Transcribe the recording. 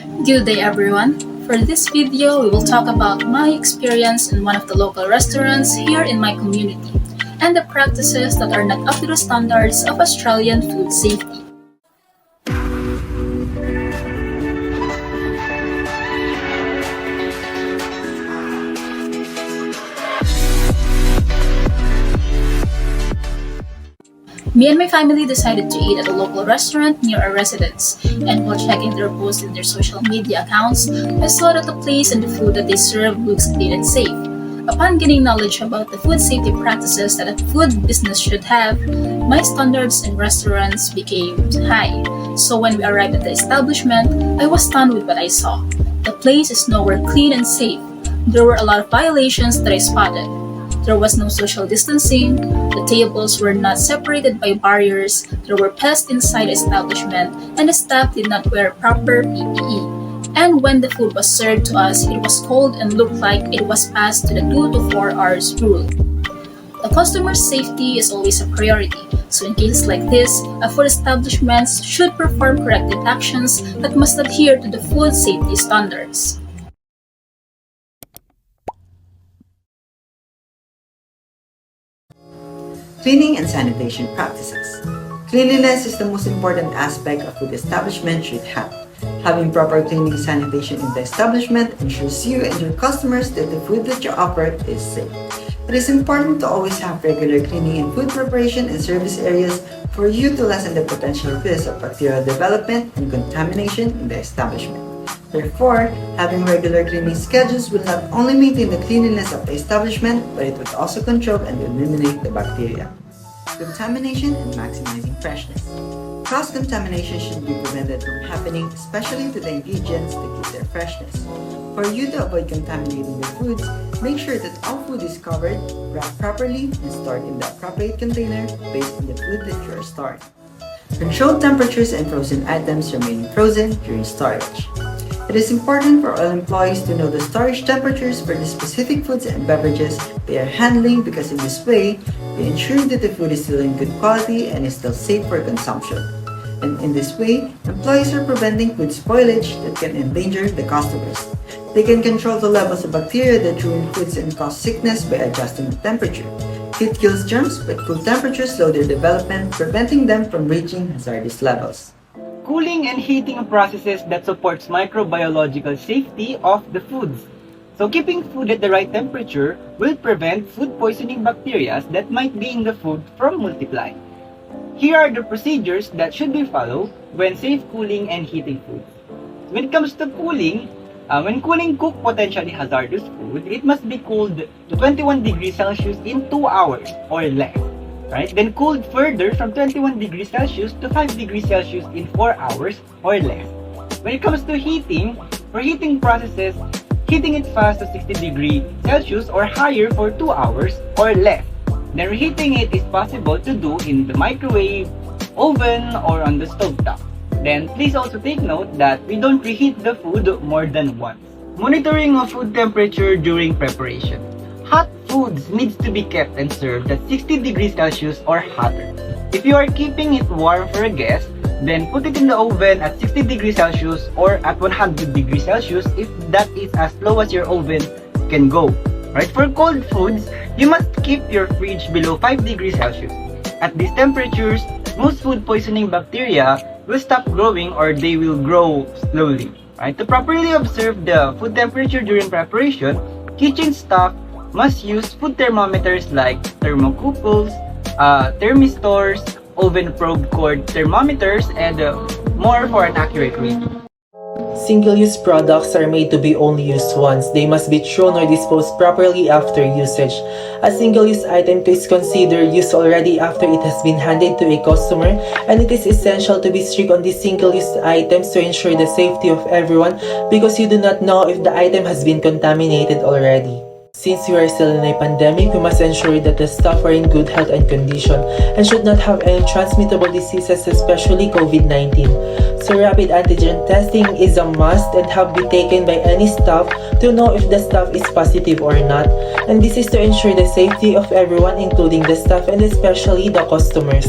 Good day everyone. For this video, we will talk about my experience in one of the local restaurants here in my community and the practices that are not up to the standards of Australian food safety. Me and my family decided to eat at a local restaurant near our residence, and while checking their posts in their social media accounts, I saw that the place and the food that they serve looks clean and safe. Upon getting knowledge about the food safety practices that a food business should have, my standards in restaurants became high. So when we arrived at the establishment, I was stunned with what I saw. The place is nowhere clean and safe. There were a lot of violations that I spotted. There was no social distancing, the tables were not separated by barriers, there were pests inside the establishment, and the staff did not wear proper PPE. And when the food was served to us, it was cold and looked like it was past to the 2 to 4 hours rule. The customer's safety is always a priority, so in cases like this, a food establishments should perform corrective actions that must adhere to the food safety standards. Cleaning and sanitation practices. Cleanliness is the most important aspect a food establishment should have. Having proper cleaning and sanitation in the establishment ensures you and your customers that the food that you offer is safe. It is important to always have regular cleaning in food preparation and service areas for you to lessen the potential risk of bacterial development and contamination in the establishment. Therefore, having regular cleaning schedules will not only maintain the cleanliness of the establishment, but it will also control and eliminate the bacteria. Contamination and maximizing freshness. Cross-contamination should be prevented from happening, especially to the ingredients to keep their freshness. For you to avoid contaminating your foods, make sure that all food is covered, wrapped properly, and stored in the appropriate container based on the food that you are storing. Controlled temperatures and frozen items remain frozen during storage. It is important for all employees to know the storage temperatures for the specific foods and beverages they are handling, because in this way, they ensure that the food is still in good quality and is still safe for consumption. And in this way, employees are preventing food spoilage that can endanger the customers. They can control the levels of bacteria that ruin foods and cause sickness by adjusting the temperature. Heat kills germs, but cool temperatures slow their development, preventing them from reaching hazardous levels. Cooling and heating processes that supports microbiological safety of the foods. So keeping food at the right temperature will prevent food poisoning bacteria that might be in the food from multiplying. Here are the procedures that should be followed when safe cooling and heating foods. When it comes to cooling, when cooling cooked potentially hazardous food, it must be cooled to 21 degrees Celsius in 2 hours or less. Right? Then cooled further from 21 degrees Celsius to 5 degrees Celsius in 4 hours or less. When it comes to heating, for heating processes, heating it fast to 60 degrees Celsius or higher for 2 hours or less. Then reheating it is possible to do in the microwave, oven, or on the stovetop. Then please also take note that we don't reheat the food more than once. Monitoring of food temperature during preparation. Hot foods needs to be kept and served at 60 degrees Celsius or hotter. If you are keeping it warm for a guest, then put it in the oven at 60 degrees Celsius or at 100 degrees Celsius if that is as low as your oven can go. Right? For cold foods, you must keep your fridge below 5 degrees Celsius. At these temperatures, most food poisoning bacteria will stop growing or they will grow slowly. Right? To properly observe the food temperature during preparation, kitchen staff must use food thermometers like thermocouples, thermistors, oven probe cord thermometers, and more for an accurate reading. Single-use products are made to be only used once. They must be thrown or disposed properly after usage. A single-use item is considered used already after it has been handed to a customer, and it is essential to be strict on these single-use items to ensure the safety of everyone, because you do not know if the item has been contaminated already. Since we are still in a pandemic, we must ensure that the staff are in good health and condition and should not have any transmittable diseases, especially COVID-19. So rapid antigen testing is a must and have been taken by any staff to know if the staff is positive or not. And this is to ensure the safety of everyone, including the staff and especially the customers.